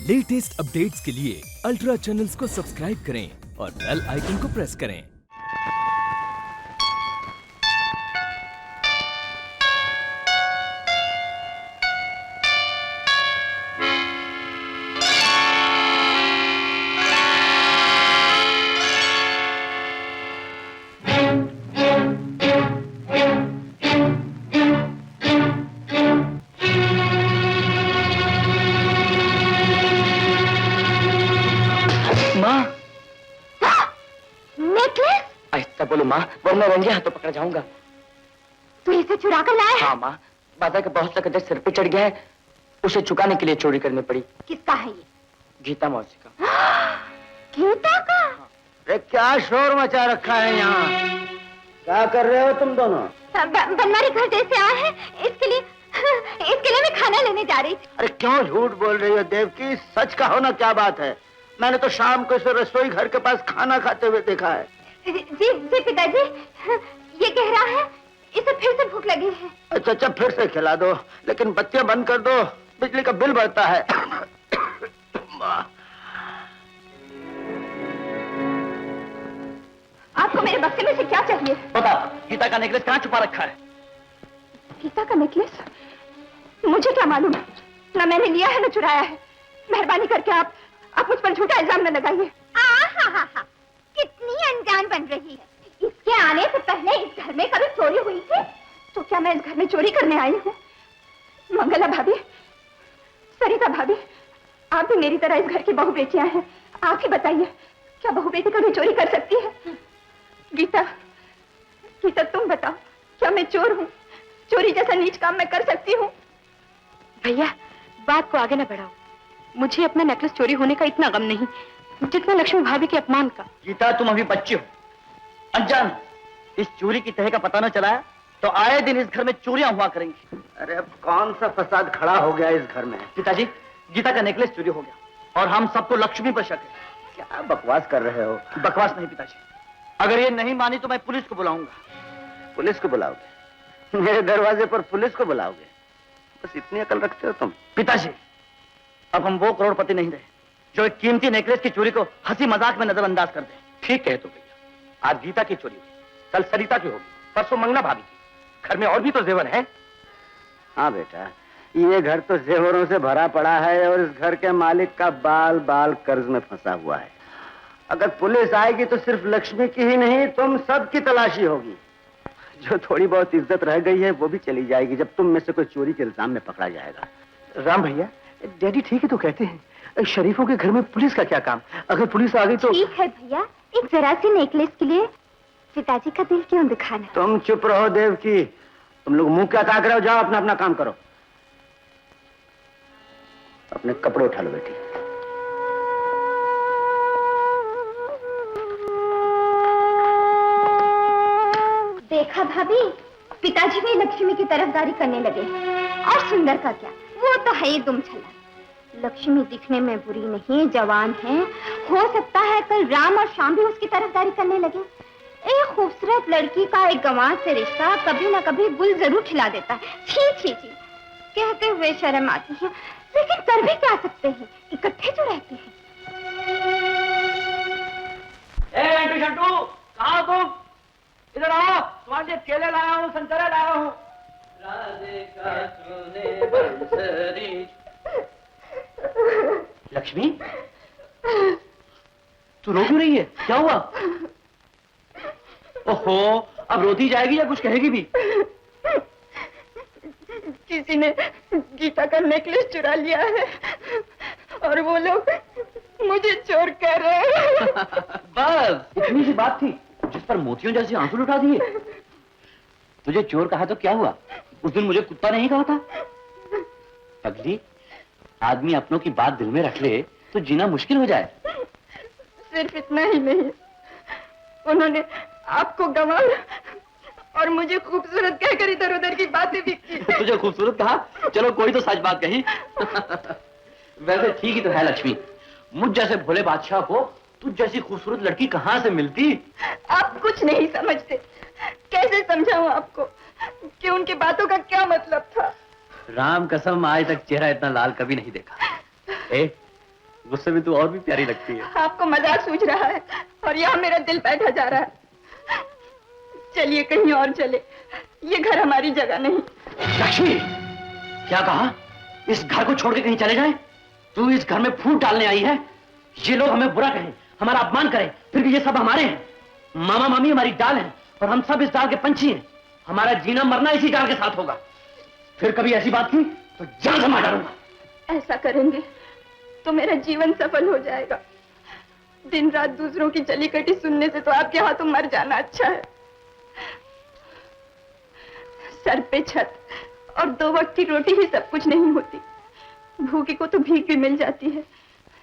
Latest updates के लिए ultra channels को सब्सक्राइब करें और बेल आइकन को प्रेस करें। बोलो माँ, वरना रंगे हाथों पकड़ जाऊंगा। तू इसे चुरा कर लाया? हाँ माँ, बादल का बहुत सा कर्जा सिर पे चढ़ गया है, उसे चुकाने के लिए चोरी करनी पड़ी। किसका है ये? गीता मौसी का। गीता का? अरे क्या शोर मचा रखा है यहाँ? क्या कर रहे हो तुम दोनों? बनवारी घर जैसे आए हैं, इसके लिए मैं खाना लेने जा रही थी। अरे क्यों झूठ बोल रही हो देवकी? सच कहो ना, क्या बात है? मैंने तो शाम को इसे रसोई घर के पास खाना खाते हुए देखा है। जी पिताजी, ये कह रहा है इसे फिर से भूख लगी है। अच्छा फिर से खिला दो, लेकिन बत्तियां बंद कर दो, बिजली का बिल बढ़ता है। आपको मेरे बक्से में से क्या चाहिए? बता, गीता का नेकलेस कहाँ छुपा रखा है? गीता का नेकलेस? मुझे क्या मालूम, ना मैंने लिया है ना चुराया है। मेहरबानी करके आप मुझ पर झूठा इल्जाम न लगाइए। कितनी अनजान बन रही है। इसके आने से पहले इस घर में कभी चोरी हुई थी? तो क्या मैं इस घर में चोरी करने आई हूँ? मंगला भाभी, सरिता भाभी, आप भी मेरी तरह इस घर की बहू बेटियां हैं। आप ही बताइए, क्या बहू बेटी कभी चोरी कर सकती है? गीता तुम बताओ, क्या मैं चोर हूँ? चोरी जैसा नीच काम मैं कर सकती हूँ? भैया, बात को आगे न बढ़ाओ। मुझे अपना नेकलेस चोरी होने का इतना गम नहीं जितना लक्ष्मी भाभी के अपमान का। गीता, तुम अभी बच्ची हो, अनजान। इस चोरी की तह का पता न चला तो आए दिन इस घर में चोरियां हुआ करेंगी। अरे अब कौन सा फसाद खड़ा हो गया इस घर में? पिताजी, गीता का नेकलेस चोरी हो गया और हम सबको लक्ष्मी पर शक है। क्या बकवास कर रहे हो? बकवास नहीं पिताजी, अगर ये नहीं मानी तो मैं पुलिस को बुलाऊंगा। पुलिस को बुलाओगे? मेरे दरवाजे पर पुलिस को बुलाओगे? बस इतनी अकल रखते हो तुम? पिताजी, अब हम वो करोड़पति नहीं रहे जो एक कीमती नेकलेस की चोरी को हंसी मजाक में नजरअंदाज कर दे। ठीक है तो भैया, आज गीता की चोरी हुई, कल सरिता की होगी, परसों मंगना भाभी की। घर में और भी तो जेवर हैं। हाँ बेटा, ये घर तो जेवरों से भरा पड़ा है और इस घर के मालिक का बाल बाल कर्ज में फंसा हुआ है। अगर पुलिस आएगी तो सिर्फ लक्ष्मी की ही नहीं, तुम सब की तलाशी होगी। जो थोड़ी बहुत इज्जत रह गई है वो भी चली जाएगी जब तुम में से कोई चोरी के इल्जाम में पकड़ा जाएगा। राम भैया, डैडी ठीक ही तो कहते हैं, शरीफों के घर में पुलिस का क्या काम? अगर पुलिस आ गई तो ठीक है भैया, एक जरा सी नेकलेस के लिए पिताजी का दिल क्यों दिखाना? तुम चुप रहो देवकी, तुम लोग मुंह क्या ताक रहे हो? जाओ अपना अपना काम करो। अपने कपड़े उठा लो बेटी। देखा भाभी, पिताजी भी लक्ष्मी की तरफदारी करने लगे। और सुंदर का क्या, वो तो है ही दुम छला। लक्ष्मी दिखने में बुरी नहीं, जवान है। हो सकता है कल राम और श्याम भी उसकी तरफदारी करने लगे। एक खूबसूरत लड़की का एक गंवार से रिश्ता कभी ना कभी गुल जरूर खिला देता है। छी छी छी, कहते हुए शर्म आती है, लेकिन कर भी क्या सकते हैं, इकट्ठे जो रहते हैं। ए शंटू, कहाँ तुम? इधर आओ, तुम्हारे लिए केले लाया हूँ, संतरे लाया हूँ। राधे का चूने बंसरी। लक्ष्मी, तू रो क्यों रही है? क्या हुआ? ओहो, अब रोती जाएगी या कुछ कहेगी भी? किसी ने गीता का नेकलेस चुरा लिया है और वो लोग मुझे चोर कह रहे हैं। बस इतनी सी बात थी जिस पर मोतियों जैसे आंसू उठा दिए। तुझे चोर कहा तो क्या हुआ? उस दिन मुझे कुत्ता नहीं कहा था? पगली, आदमी अपनों की बात दिल में रख ले तो जीना मुश्किल हो जाए। सिर्फ इतना ही नहीं, उन्होंने आपको गंवार और मुझे खूबसूरत कहकर इधर उधर की बातें भी की। तुझे खूबसूरत कहा? चलो कोई तो सच बात कही। वैसे ठीक ही तो है लक्ष्मी, मुझ जैसे भोले बादशाह को तुझ जैसी खूबसूरत लड़की कहाँ से मिलती? आप कुछ नहीं समझते। कैसे समझाऊं आपको कि उनकी बातों का क्या मतलब था? राम कसम, आज तक चेहरा इतना लाल कभी नहीं देखा। मुझसे भी तू और भी प्यारी लगती है। आपको मजाक सूझ रहा है और यहाँ मेरा दिल बैठा जा रहा है। चलिए कहीं और चले, ये घर हमारी जगह नहीं। लक्ष्मी, क्या कहा? इस घर को छोड़ के कहीं चले जाएं? तू इस घर में फूट डालने आई है? ये लोग हमें बुरा कहें, हमारा अपमान करें, फिर भी ये सब हमारे हैं। मामा मामी हमारी डाल हैं और हम सब इस डाल के पंछी हैं। हमारा जीना मरना इसी डाल के साथ होगा। फिर कभी ऐसी बात की तो जान से मार डालूंगा। ऐसा करेंगे तो मेरा जीवन सफल हो जाएगा। दिन रात दूसरों की चली कटी सुनने से तो आपके हाथों मर जाना अच्छा है। सर पे छत और 2 वक्त की रोटी ही सब कुछ नहीं होती। भूखे को तो भीख भी मिल जाती है,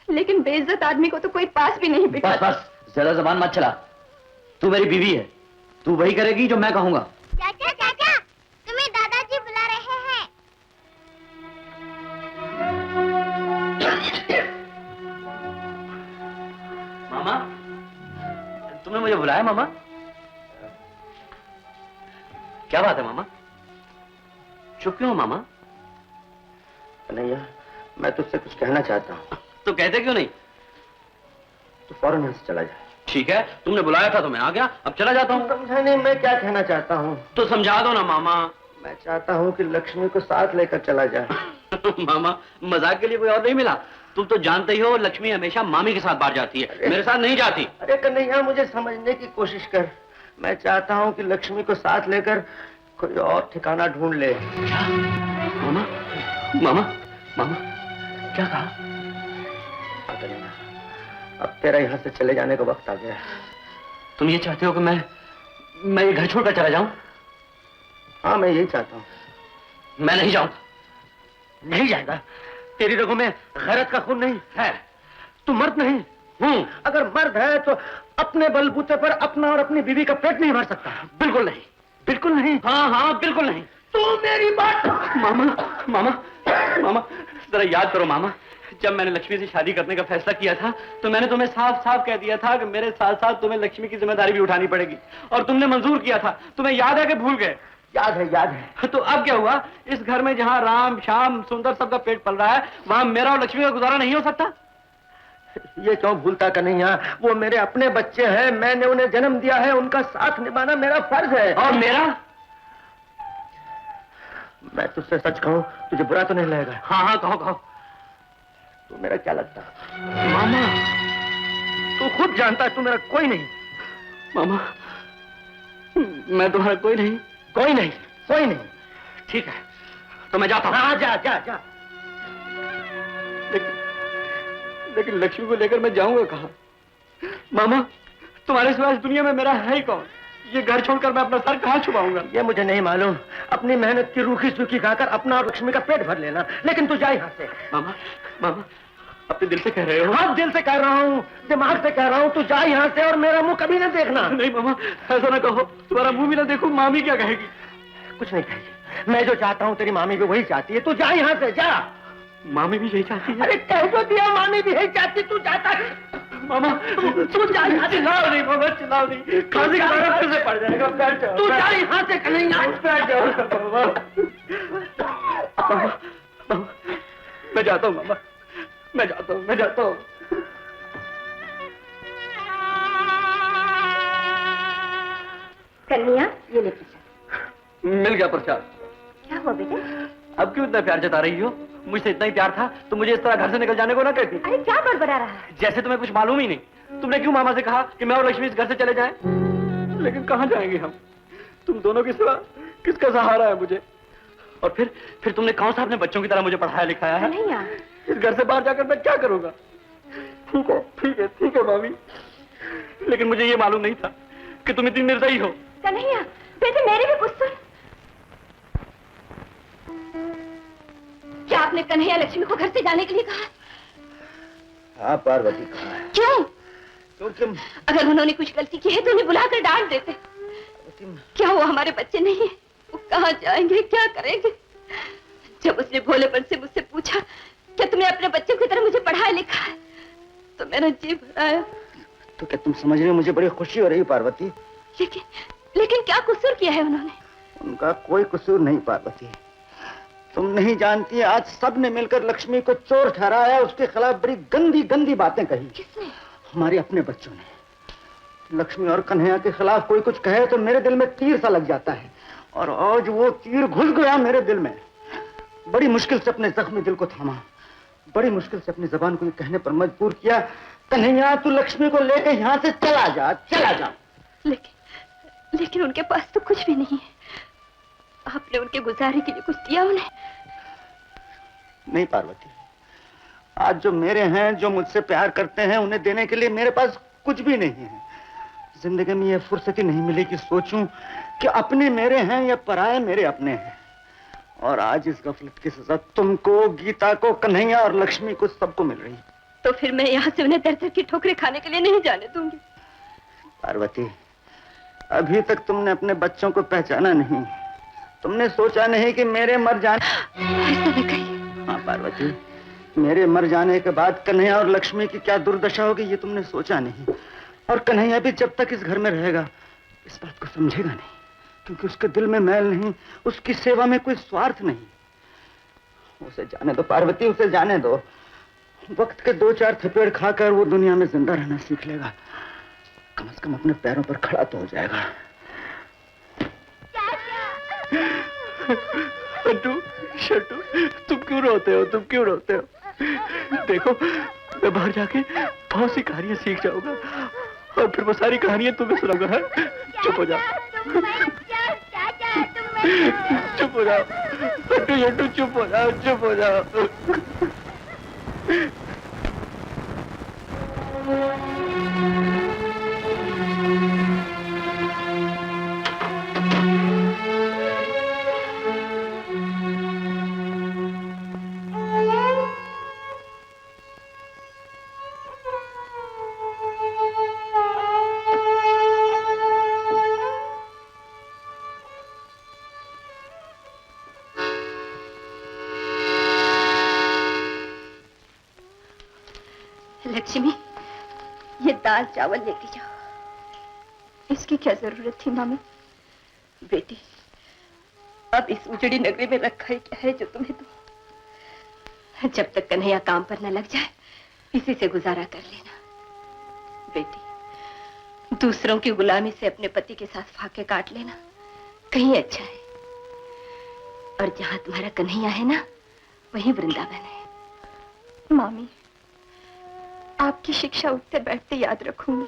लेकिन बेइज्जत आदमी को तो कोई पास भी नहीं बिठा। बस बस, ज्यादा जबान मत चला। तू मेरी बीवी है, तू वही करेगी जो मैं कहूंगा। चाचा चाचा, तुम्हें दादाजी बुला रहे हैं। मामा, तुमने मुझे बुलाया? मामा, क्या बात है मामा? चुप क्यों हो मामा? कन्हैया, मैं तुझसे कुछ कहना चाहता हूँ। तो कहते क्यों नहीं? तू फौरन यहाँ से चला जा। ठीक है, तुमने बुलाया था तो मैं आ गया, अब चला जाता हूँ। समझा नहीं मैं क्या कहना चाहता हूँ। तो समझा दो ना मामा। मैं चाहता हूँ कि लक्ष्मी को साथ लेकर चला जाए। मामा, मजाक के लिए कोई और नहीं मिला। तुम तो जानते ही हो लक्ष्मी हमेशा मामी के साथ बाहर जाती है, मेरे साथ नहीं जाती। अरे कन्हैया, मुझे समझने की कोशिश कर। मैं चाहता हूँ कि लक्ष्मी को साथ लेकर कोई और ठिकाना ढूंढ ले। क्या? मामा, मामा, मामा, क्या कहा? कन्हैया, अब तेरा यहाँ से चले जाने का वक्त आ गया है। तुम ये चाहते हो कि मैं ये घर छोड़कर चला जाऊं? हाँ, मैं यही चाहता हूँ। मैं नहीं जाऊंगा। नहीं जाएगा। तेरी रगों में गैरत का खून नहीं है। तू मर्द नहीं। हूँ। अगर मर्द है तो अपने बलबूते पर अपना और अपनी बीवी का पेट नहीं भर सकता। बिल्कुल नहीं, बिल्कुल नहीं। हाँ हाँ, बिल्कुल नहीं। तू मेरी बात। मामा, मामा, मामा, जरा याद करो मामा, जब मैंने लक्ष्मी से शादी करने का फैसला किया था तो मैंने तुम्हें साफ साफ कह दिया था कि मेरे साथ साथ तुम्हें लक्ष्मी की जिम्मेदारी भी उठानी पड़ेगी, और तुमने मंजूर किया था। तुम्हें याद है कि भूल गए? याद है, याद है। तो अब क्या हुआ? इस घर में जहाँ राम श्याम सुंदर सबका पेट पल रहा है, वहाँ मेरा और लक्ष्मी का गुजारा नहीं हो सकता? ये क्यों भूलता कन्हैया? वो मेरे अपने बच्चे हैं, मैंने उन्हें जन्म दिया है, उनका साथ निभाना मेरा फर्ज है। और मेरा? मैं तुझसे सच कहूं, तुझे बुरा तो नहीं लगेगा? हाँ हाँ, कहो कहो। तू मेरा क्या लगता? मामा, तू खुद जानता है तू मेरा कोई नहीं। मामा, मैं तुम्हारा कोई नहीं। कोई नहीं, कोई नहीं। ठीक है, तो मैं जाता हूँ। हाँ, जा जा जा। लेकिन लक्ष्मी को लेकर मैं जाऊंगा कहाँ? मामा, तुम्हारे सिवा इस दुनिया में मेरा है ही कौन? ये घर छोड़कर मैं अपना सर कहाँ छुपाऊंगा? ये मुझे नहीं मालूम। अपनी मेहनत की रूखी सूखी खाकर अपना और लक्ष्मी का पेट भर लेना, लेकिन तू जा यहाँ से। मामा, मामा, अपने दिल से कह रहे हो? हाँ, दिल से कह रहा हूँ, दिमाग से कह रहा हूँ। तू जा यहाँ से और मेरा मुंह कभी न देखना। नहीं मामा, ऐसा ना कहो। तुम्हारा मुंह भी ना देखूं, मामी क्या कहेगी? कुछ नहीं कहेगी। मैं जो चाहता हूँ तेरी मामी भी वही चाहती है। तू जा यहाँ से, जा। मामी भी यही चाहती है? अरे कह तो दिया, मामी भी यही चाहती। तू जाता है मामा, तू जा यहाँ से। चिल्लाओ नहीं मामा, चिल्लाओ नहीं। खांसी का दर्द फिर से पड़ जाएगा। बैठ जाओ। तू जा यहाँ से कन्हैया। बैठ जाओ मामा। मामा, मामा, मैं जाता हूँ मामा, मैं जाता हूँ, मैं जाता हूँ। कन्हैया, ये ले प्रसाद। मिल गया प्रसाद। क्या हुआ बेटे? अब क्यों इतना प्यार जता रही हो? मुझसे इतना ही प्यार था तो मुझे इस तरह घर से निकल जाने को ना कहती। अरे क्या बड़बड़ा रहा है? जैसे तुम्हें कुछ मालूम ही नहीं। तुमने क्यों मामा से कहा कि मैं और लक्ष्मी इस घर से चले जाएं? लेकिन कहाँ जाएंगे हम? तुम दोनों के सिवा किसका सहारा है मुझे? और फिर तुमने कौन सा अपने बच्चों की तरह मुझे पढ़ाया लिखाया है? कन्हैया, इस घर से बाहर जाकर मैं क्या करूंगा? ठीक है, ठीक है, ठीक है मामी, लेकिन मुझे ये मालूम नहीं था कि तुम इतनी निर्दयी हो। कन्हैया, बेटे मेरे भी कुछ सुन। क्या आपने कन्हैया लक्ष्मी को घर से जाने के लिए कहा? हाँ पार्वती, कहा है। क्यों? क्योंकि अगर उन्होंने कुछ गलती की है तो उन्हें बुलाकर डांट देते। क्या वो हमारे बच्चे नहीं है? वो कहाँ जाएंगे, क्या करेंगे? जब उसने भोलेपन से मुझसे पूछा क्या तुमने अपने बच्चों की तरह मुझे पढ़ाया लिखा है, तो मेरा जी भर आया। तो क्या तुम समझ रहे हो, मुझे बड़ी खुशी हो रही पार्वती। लेकिन क्या कसूर किया है उन्होंने? उनका कोई कसूर नहीं पार्वती। तुम नहीं जानती, आज सबने मिलकर लक्ष्मी को चोर ठहराया, उसके खिलाफ बड़ी गंदी गंदी बातें कही। किसने? हमारे अपने बच्चों ने। लक्ष्मी और कन्हैया के खिलाफ कोई कुछ कहे तो मेरे दिल में तीर सा लग जाता है, और आज वो तीर घुस गया मेरे दिल में। बड़ी मुश्किल से अपने जख्मी दिल को थामा, बड़ी मुश्किल से अपनी जबान को ये कहने पर मजबूर किया, कन्हैया तू लक्ष्मी को लेकर यहाँ से चला जा, चला जा। लेकिन उनके पास तो कुछ भी नहीं है। आपने उनके गुजारे के लिए कुछ दिया उन्हें? नहीं पार्वती, आज जो मेरे हैं, जो मुझसे प्यार करते हैं, उन्हें देने के लिए मेरे पास कुछ भी नहीं है। जिंदगी में यह फुर्सत ही नहीं मिली कि सोचूं कि अपने मेरे हैं या पराये मेरे अपने हैं। और आज इस गफलत की सजा तुमको, गीता को, कन्हैया और लक्ष्मी को, सबको मिल रही। तो फिर मैं यहाँ से उन्हें दर दर की ठोकरें खाने के लिए नहीं जाने दूंगी। पार्वती, अभी तक तुमने अपने बच्चों को पहचाना नहीं। तुमने सोचा नहीं कि मेरे मर जाने। ऐसा न कहिए। हाँ पार्वती, मेरे मर जाने के बाद कन्हैया और लक्ष्मी की क्या दुर्दशा होगी ये तुमने सोचा नहीं। और कन्हैया भी जब तक इस घर में रहेगा इस बात को समझेगा नहीं, क्योंकि उसके दिल में मैल नहीं, उसकी सेवा में कोई स्वार्थ नहीं। उसे जाने दो पार्वती, उसे जाने दो। वक्त के 2-4 थपेड़ खाकर वो दुनिया में जिंदा रहना सीख लेगा। कम से कम अपने पैरों पर खड़ा तो हो जाएगा। अंटू, शंटू, तुम क्यों रोते हो? तुम क्यों रोते हो? देखो, मैं बाहर जाके बहुत सी कहानियां सीख जाऊंगा और फिर वो सारी कहानियां तुम्हें सुनाऊंगा। है? चुप हो जाओ, चुप हो जाओ, अंटू शंटू, चुप हो जाओ, चुप हो जाओ। लक्ष्मी, ये दाल चावल लेके जाओ। इसकी क्या जरूरत थी मामी? बेटी, अब इस उजड़ी नगरी में रखा ही क्या है जो तुम्हें दो। जब तक कन्हैया काम पर न लग जाए इसी से गुजारा कर लेना। बेटी, दूसरों की गुलामी से अपने पति के साथ फाके काट लेना कहीं अच्छा है। और जहां तुम्हारा कन्हैया है ना, वहीं वृंदावन है। मामी, आपकी शिक्षा उठते बैठते याद रखूंगी।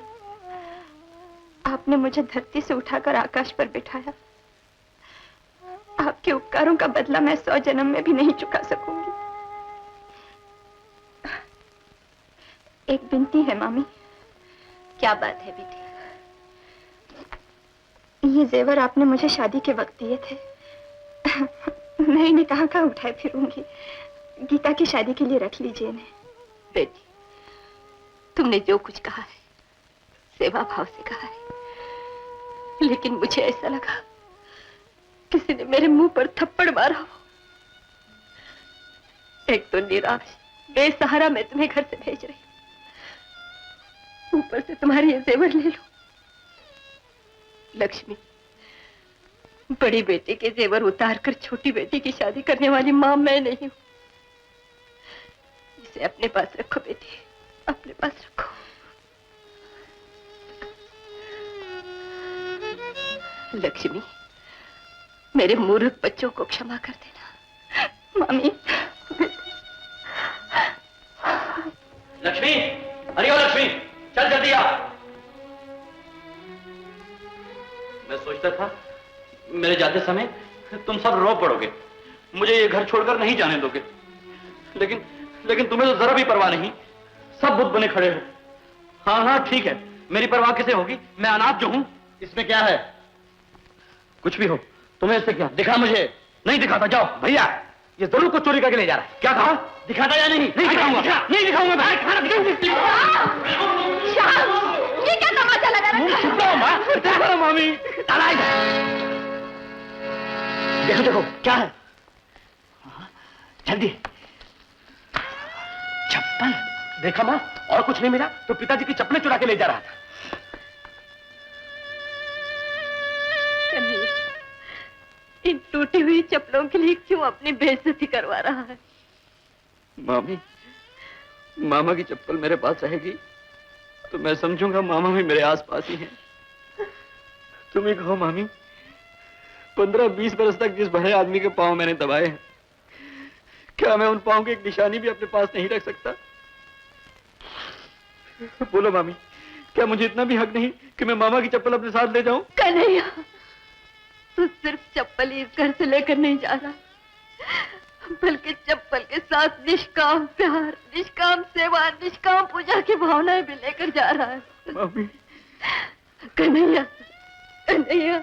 आपने मुझे धरती से उठाकर आकाश पर बिठाया। आपके उपकारों का बदला मैं 100 जन्म में भी नहीं चुका सकूंगी। एक विनती है मामी। क्या बात है बेटी? ये जेवर आपने मुझे शादी के वक्त दिए थे। मैं इन्हें कहाँ उठाए फिरूंगी। गीता की शादी के लिए रख लीजिए इन्हें। बेटी, तुमने जो कुछ कहा है सेवा भाव से कहा है, लेकिन मुझे ऐसा लगा किसी ने मेरे मुंह पर थप्पड़ मारा हो। एक तो निराश बेसहारा मैं तुम्हें घर से भेज रही हूं, ऊपर से तुम्हारे ये जेवर ले लो। लक्ष्मी, बड़ी बेटी के जेवर उतार कर छोटी बेटी की शादी करने वाली मां मैं नहीं हूं। इसे अपने पास रखो बेटी, अपने पास रखो। लक्ष्मी, मेरे मूर्ख बच्चों को क्षमा कर देना। मामी। लक्ष्मी, अरे ओ लक्ष्मी, चल जल्दी आ। मैं सोचता था मेरे जाते समय तुम सब रो पड़ोगे, मुझे ये घर छोड़कर नहीं जाने दोगे, लेकिन तुम्हें तो जरा भी परवाह नहीं। सब बुत बने खड़े हो। हाँ हाँ ठीक है, मेरी परवाह किसे होगी? मैं अनाथ जो हूं। इसमें क्या है? कुछ भी हो, तुम्हें इससे क्या? दिखा मुझे। नहीं दिखाता, जाओ। भैया, ये जरूर कुछ चोरी करके ले जा रहा है। क्या कहा? दिखाता या नहीं? नहीं दिखाऊंगा, नहीं दिखाऊंगा मैं। ये क्या तमाशा लगा रखा है? मामी, देखो देखो क्या है? जल्दी। चप्पल देखा माँ? और कुछ नहीं मिला तो पिताजी की चप्पलें चुरा के ले जा रहा था। इन टूटी हुई चप्पलों के लिए क्यों अपनी बेइज्जती करवा रहा है? मामी, मामा की चप्पल मेरे पास रहेगी तो मैं समझूंगा मामा भी मेरे आसपास ही हैं। तुम ही कहो मामी, 15-20 बरस तक जिस बड़े आदमी के पांव मैंने दबाए हैं, क्या मैं उन पांव की एक निशानी भी अपने पास नहीं रख सकता? बोलो मामी, क्या मुझे इतना भी हक नहीं कि मैं मामा की चप्पल अपने साथ ले जाऊं? कन्हैया, तू सिर्फ चप्पल ही इस घर से लेकर नहीं जा रहा, बल्कि चप्पल के साथ निष्काम प्यार, निष्काम सेवा, निष्काम पूजा की भावनाएं भी लेकर जा रहा है। मामी, कन्हैया, कन्हैया,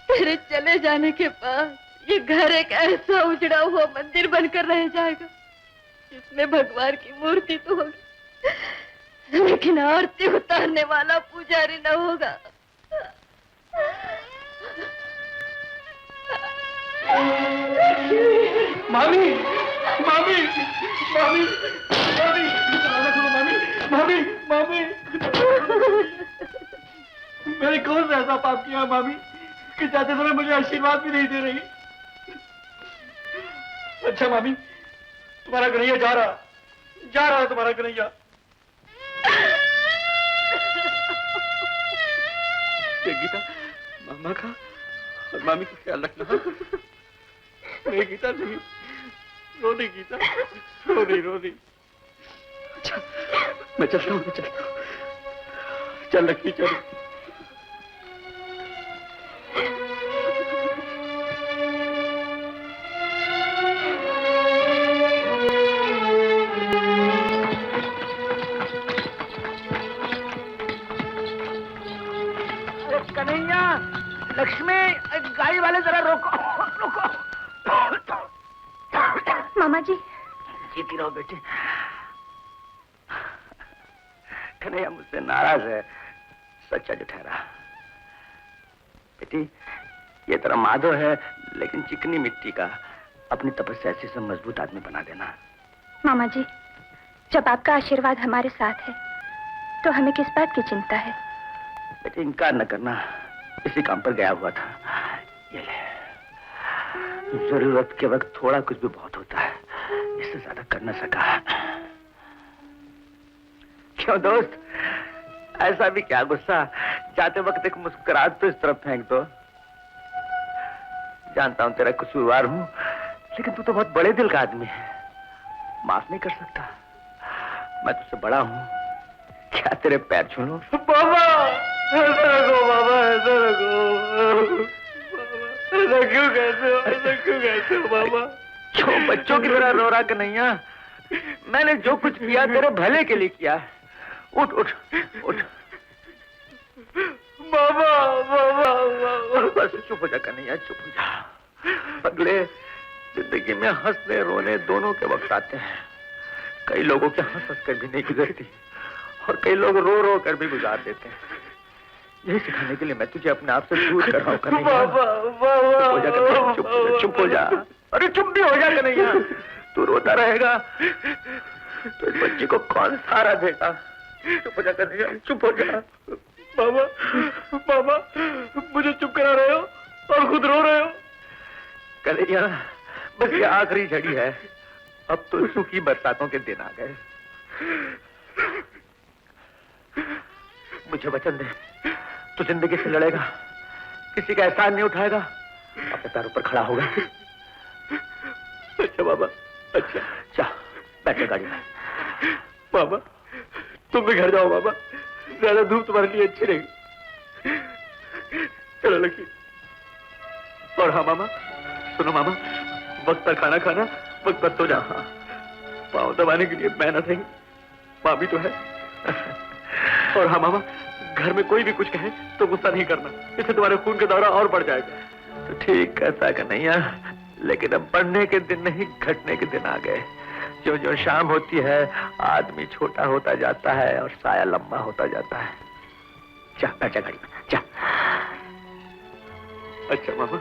तेरे चले जाने के बाद ये घर एक ऐसा उजड़ा हुआ मंदिर बनकर रह जाएगा जिसमें भगवान की मूर्ति तो होगी, लेकिन आरती उतारने वाला पुजारी न होगा। मामी, मामी, मामी, मामी, मामी, मामी, मामी, मैंने कौन सा ऐसा पाप किया मामी कि जाते समय मुझे आशीर्वाद भी नहीं दे रही? अच्छा मामी, तुम्हारा कन्हैया जा रहा है तुम्हारा कन्हैया। ये गीता, मामा का और मामी का ख्याल रखना। नहीं गीता, नहीं, रो नहीं गीता, रो नहीं। अच्छा, मैं चलता हूँ। चल लक्ष्मी, चल। कन्हैया, लक्ष्मी, गाड़ी वाले जरा रोको, रोको। मामा जी, जीती रहो बेटी। कन्हैया मुझसे नाराज है, सच्चा जो ठहरा। बेटी, ये तेरा माधव है, लेकिन चिकनी मिट्टी का। अपनी तपस्या से सब मजबूत आदमी बना देना। मामा जी, जब आपका आशीर्वाद हमारे साथ है तो हमें किस बात की चिंता है? बेटी, इनकार न करना, इसी काम पर गया हुआ था। ये ले, जरूरत के वक्त थोड़ा कुछ भी बहुत होता है, इससे ज्यादा कर न सका। क्यों दोस्त, ऐसा भी क्या गुस्सा? जाते वक्त एक मुस्कुराहट तो इस तरफ फेंक दो। जानता हूं तेरा कसूरवार हूं, लेकिन तू तो बहुत बड़े दिल का आदमी है, माफ नहीं कर सकता। मैं तुझसे बड़ा हूं, क्या तेरे पैर छू लूं? बाबा, ऐसा रखो बाबा, ऐसा रखो। ऐसा क्यों कहते हो बाबा? क्यों बच्चों की तरह रो रहा कन्हैया? मैंने जो कुछ किया तेरे भले के लिए किया। उठ उठ उठ। बाबा, बस चुप हो जा कन्हैया, चुप हो जा। अगले जिंदगी में हंसने रोने दोनों के वक्त आते हैं। कई लोगों के हंस कर भी नहीं गुजरती और कई लोग रो रो कर भी गुजार देते हैं। यही सिखाने के लिए मैं तुझे अपने आप से दूर कर रहा हूँ कन्हैया। चुप हो जा कन्हैया, चुप हो जा। अरे चुप भी हो जा कन्हैया, तू रोता रहेगा तो इस बच्ची को कौन सहारा देगा? चुप हो जा कन्हैया, चुप हो जा। बाबा, मुझे चुप करा रहे हो और खुद रो रहे हो। कन्हैया, बस ये आखिरी झड़ी है, अब तो सूखी बरसातों के दिन आ गए। मुझे वचन दे, तू जिंदगी से लड़ेगा, किसी का एहसान नहीं उठाएगा, अपने पैरों पर खड़ा होगा। अच्छा बाबा, अच्छा। जा, बैठे गाड़ी में। बाबा, तुम भी घर जाओ बाबा, ज्यादा धूप तुम्हारे लिए अच्छी रहेगी। चलो लक्ष्मी। और हाँ मामा, सुनो मामा, वक्त पर खाना खाना, वक्त पर सो जा। पाँव दबाने के लिए मैं न सही, माँ भी तो है। और हाँ मामा, घर में कोई भी कुछ कहे तो गुस्सा नहीं करना, इससे तुम्हारे खून का दौरा और बढ़ जाएगा। तो ठीक कहता कन्हैया, लेकिन अब बढ़ने के दिन नहीं, घटने के दिन आ गए। जो जो शाम होती है, आदमी छोटा होता जाता है और साया लंबा होता जाता है। जा, बैठा गाड़ी में, जा। अच्छा मामा।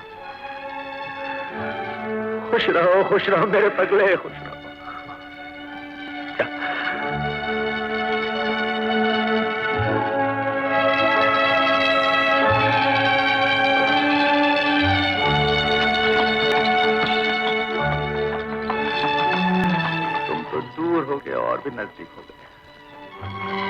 खुश रहो मेरे पगले, खुश रहो। जा। और भी नजदीक हो गए।